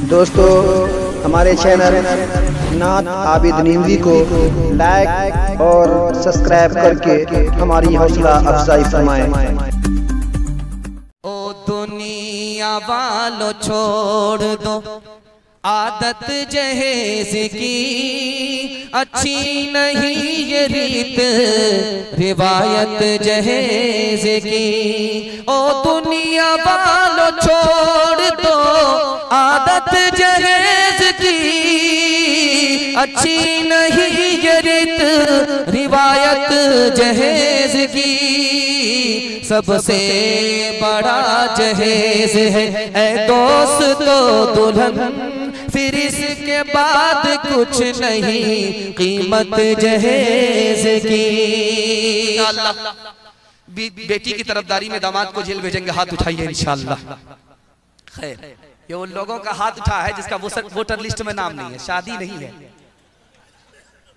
दोस्तों हमारे चैनल नात आबिद नींवी को लाइक और सब्सक्राइब करके हमारी हौसला अफजाई फरमाएं। ओ दुनिया वालों छोड़ दो आदत जहेज की, अच्छी नहीं ये रीत रिवायत जहेज की। ओ दुनिया वालों छोड़ दो आदत जहेज की, अच्छी नहीं ये रीत रिवायत जहेज की। सबसे बड़ा जहेज है ऐ दोस्तों दुल्हन, फिर इसके बाद कुछ नहीं कीमत जहेज की। बेटी की तरफदारी में दामाद को जेल भेजेंगे, हाथ उठाइए इंशाअल्लाह। खैर, ये उन लोगों का हाथ उठा है जिसका वोटर लिस्ट में नाम नहीं है, शादी नहीं है,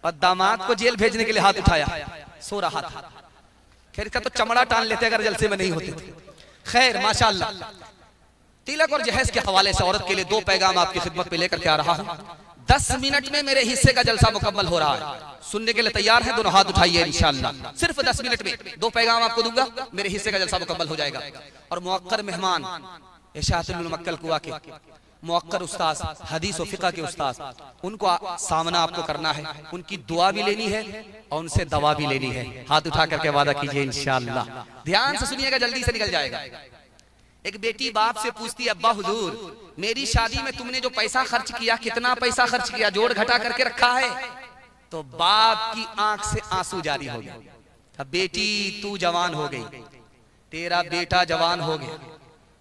और दामाद को जेल भेजने के लिए हाथ उठाया, सो रहा था। खैर, इसका तो चमड़ा टान लेते अगर जलसे में नहीं होते थे। खैर माशाअल्लाह, तिलक और जहेज के हवाले से औरत के लिए दो पैगाम आपकी खिदमत पे लेकर के आ रहा हूँ। 10 मिनट में मेरे हिस्से का जलसा मुकम्मल हो रहा है, सुनने के लिए तैयार है? दोनों हाथ उठाइए इंशाअल्लाह। सिर्फ 10 मिनट में दो पैगाम आपको दूंगा, मेरे हिस्से का जलसा मुकम्मल हो जाएगा। और मुअक्कर मेहमान इशाअतुल मुमक्कल कुआ के मुअक्कर उस्ताद, हदीस और फिक़ह के उस्ताद, उनको सामना आपको करना है, उनकी दुआ भी लेनी है और उनसे दवा भी लेनी है। हाथ उठा करके वादा कीजिए इंशाअल्लाह। ध्यान से सुनिएगा, जल्दी से निकल जाएगा। एक बेटी बाप से पूछती है, अब्बा हुजूर मेरी शादी में तुमने जो पैसा खर्च किया, कितना पैसा खर्च किया, जोड़ घटा करके रखा है? तो बाप की आंख से आंसू जारी हो गया। अब बेटी तू जवान हो गई, तेरा बेटा जवान हो गया,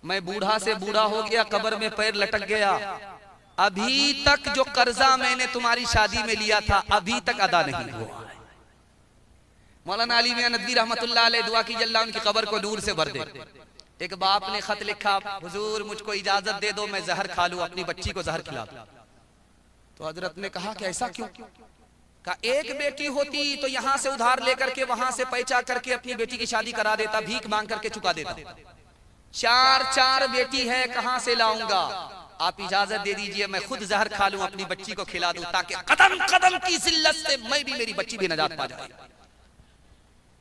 मैं बूढ़ा से बूढ़ा हो गया, कब्र में पैर लटक गया, अभी तक जो कर्जा मैंने तुम्हारी शादी में लिया था अभी तक अदा नहीं हुआ। मौलाना अली मियां नदवी रहमतुल्लाह अलैह, दुआ कीजिए अल्लाह उनकी कब्र को नूर से भर दे। एक बाप ने खत लिखा, हुजूर मुझको इजाजत दे दो मैं जहर खा लूं, अपनी बच्ची को जहर खिला दूं। तो हजरत ने कहा कि ऐसा क्यों? कहा एक बेटी होती तो यहां से उधार लेकर के वहां से पैसा करके अपनी बेटी की शादी करा देता, भीख मांग करके चुका देता। चार बेटी है, कहां से लाऊंगा? आप इजाजत दे दीजिए मैं खुद जहर खा लूं, अपनी बच्ची को खिला दूं, ताकि कदम कदम की जिल्लत से मैं भी, मेरी बच्ची भी नजात पा जाए।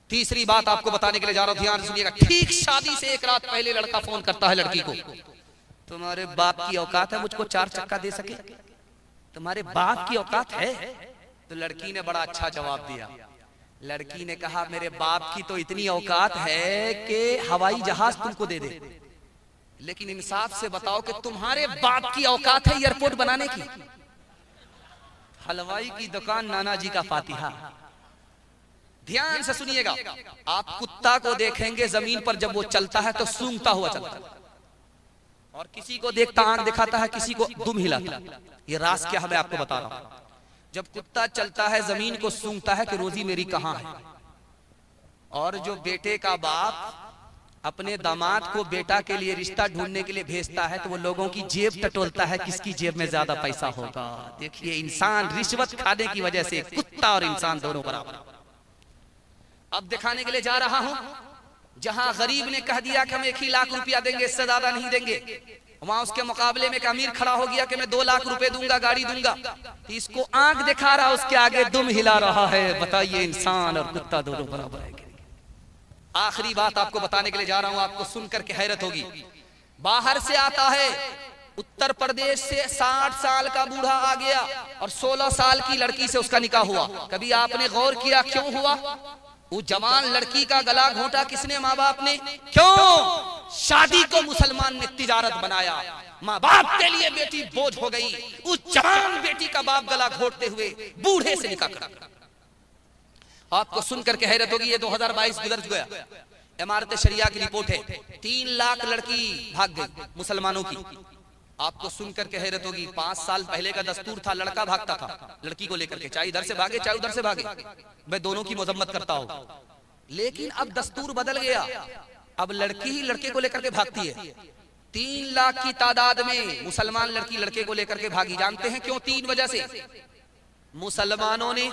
तीसरी बात आपको बताने के लिए जा रहा हूं, ध्यान सुनिएगा। ठीक शादी से एक रात पहले लड़का फोन करता है लड़की को, तुम्हारे बाप की औकात है मुझको 4 चक्का दे सके? तुम्हारे बाप की औकात है? तो लड़की ने बड़ा अच्छा जवाब दिया। लड़की ने कहा, मेरे बाप की तो इतनी औकात है कि हवाई जहाज तुमको दे दे, लेकिन इंसाफ से बताओ कि तुम्हारे बाप की औकात है एयरपोर्ट बनाने की? हलवाई की दुकान नाना जी का फातिहा। ध्यान से सुनिएगा, आप कुत्ता को देखेंगे जमीन पर जब वो चलता है तो सूंघता हुआ चलता है, और किसी को देखता आंख दिखाता है, किसी को दुम हिलाता है। ये राज क्या है मैं आपको बता रहा हूं। जब कुत्ता चलता है जमीन को सूंघता है कि रोजी मेरी कहां है, और जो बेटे का बाप अपने दामाद को बेटा के लिए रिश्ता ढूंढने के लिए भेजता है तो वो लोगों की जेब टटोलता है, किसकी जेब में ज्यादा पैसा होगा। देखिए, इंसान रिश्वत खाने की वजह से कुत्ता और इंसान दोनों बराबर। अब दिखाने के लिए जा रहा हूं, जहां गरीब ने कह दिया कि हम 1 ही लाख रुपया देंगे, इससे ज्यादा नहीं देंगे, वहां उसके मुकाबले में एक अमीर खड़ा हो गया कि मैं 2 लाख रुपए दूंगा, गाड़ी दूंगा। इसको आंख दिखा रहा, उसके आगे दुम हिला रहा है। बताइए, इंसान और कुत्ता दोनों बराबर है? आखिरी बात आपको बताने के लिए जा रहा हूं, आपको सुनकर के हैरत होगी। बाहर से आता है, उत्तर प्रदेश से 60 साल का बूढ़ा आ गया और 16 साल की लड़की से उसका निकाह हुआ। कभी आपने गौर किया क्यों हुआ? वो जवान लड़की का गला घोंटा किसने? माँ बाप ने। क्यों? शादी को मुसलमान ने तिजारत बनाया, माँ बाप के लिए बेटी बोझ हो गई। उस जवान बेटी का बाप गला घोटते हुए बूढ़े से निकाह करा। आपको सुनकर के हैरत होगी, ये 2022 गुजर गया, इमारत शरिया की रिपोर्ट है, 3 लाख लड़की भाग गई मुसलमानों की। आपको सुनकर के हैरत होगी, 5 साल पहले का दस्तूर था, लड़का भागता था लड़की को लेकर के, चाहे इधर से भागे चाहे उधर से भागे, मैं दोनों की मजम्मत करता हूं। लेकिन अब दस्तूर बदल गया, अब लड़की ही लड़के को लेकर के भागती है। 3 लाख की तादाद में मुसलमान लड़की लड़के को लेकर के भागी। जानते हैं क्यों? 3 वजह से। मुसलमानों ने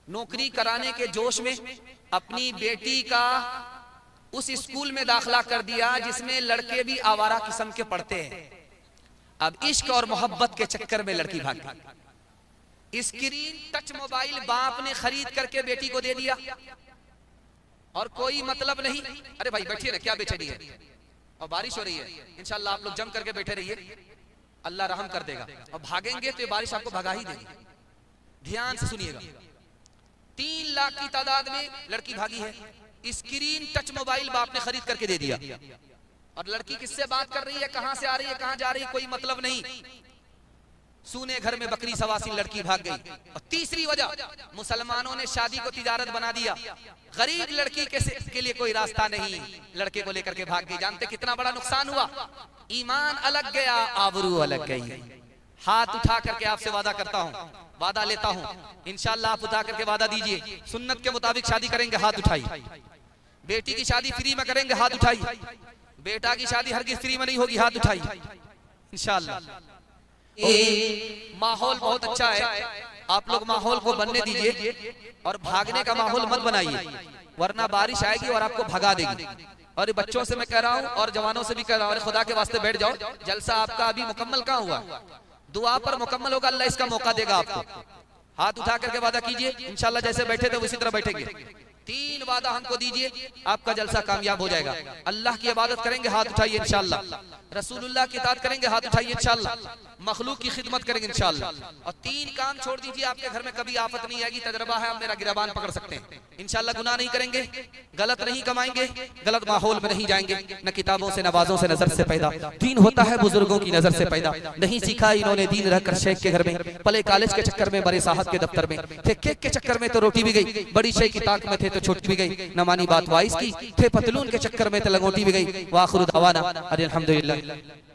नौकरी कराने के जोश में अपनी बेटी का उस स्कूल में दाखिला कर दिया जिसमें लड़के भी आवारा किस्म के पढ़ते हैं। अब इश्क और मोहब्बत के चक्कर में लड़की भाग गई। स्क्रीन टच मोबाइल बाप ने खरीद करके बेटी को दे दिया और कोई मतलब नहीं। अरे भाई बैठिए ना, क्या बेचैनी है, और बारिश हो रही है, इंशाल्लाह आप लोग जम करके बैठे रहिए, अल्लाह रहम कर देगा। और भागेंगे तो ये बारिश आपको भगा ही देगी। ध्यान से सुनिएगा, 3 लाख की तादाद में लड़की भागी है। स्क्रीन टच मोबाइल बाप ने खरीद करके दे दिया और लड़की किससे बात कर रही है, कहां से आ रही है, कहां जा रही है, कोई मतलब नहीं। सूने घर में बकरी सवासी लड़की भाग गई। और तीसरी वजह, मुसलमानों ने शादी को तिजारत बना दिया। गरीब लड़की के लिए कोई रास्ता नहीं, लड़के को लेकर के भाग गई। जानते कितना बड़ा नुकसान हुआ? ईमान अलग गया, आबरू अलग गई। हाथ उठा करके आपसे वादा करता हूं, वादा लेता हूं, इंशाल्लाह आप उठा करके वादा दीजिए, सुन्नत के मुताबिक शादी करेंगे, हाथ उठाइए। बेटी की शादी फ्री में करेंगे, हाथ उठाइए। बेटा की शादी हरगिज़ फ्री में नहीं होगी, हाथ उठाइए इंशाल्लाह। माहौल बहुत अच्छा है, आप लोग माहौल को बनने दीजिए और भागने का माहौल मत बनाइए, वरना बारिश आएगी और आपको भगा देगी। और बच्चों से मैं कह रहा हूँ और जवानों से भी कह रहा हूँ, खुदा के वास्ते बैठ जाओ, जलसा आपका अभी मुकम्मल कहाँ हुआ, दुआ पर मुकम्मल होगा, अल्लाह इसका मौका देगा आपको। हाथ उठा करके वादा कीजिए, इंशाल्लाह जैसे बैठे थे उसी तरह बैठेंगे। 3 वादा हमको दीजिए, आपका जलसा कामयाब हो जाएगा। अल्लाह की इबादत करेंगे, हाथ उठाइए इंशाल्लाह। रसूलुल्लाह की इताअत करेंगे, हाथ उठाइए इंशाल्लाह। मखलूक की खिदमत करेंगे इंशाल्लाह। और 3 काम छोड़ दीजिए, आपके घर में कभी आफत नहीं आएगी, तजर्बा है, आप मेरा गिरबान पकड़ सकते हैं इंशाल्लाह। गुनाह नहीं करेंगे, गलत नहीं कमाएंगे, गलत माहौल में नहीं जाएंगे। न किताबों से नवाजों से नजर से पैदा, दीन होता है बुजुर्गों की नजर से पैदा। नहीं सीखा इन्होंने दीन रहकर शेख के घर में, पले कॉलेज के चक्कर में, बड़े साहब के दफ्तर में थे, केक के चक्कर में तो रोटी भी गई, बड़ी शेख की ताक में थे तो छोटी भी गई, न मानी बात वाइस की, थे पतलून के चक्कर में तो लंगोटी भी गई। वाखिर दावाना अल्हम्दुलिल्लाह।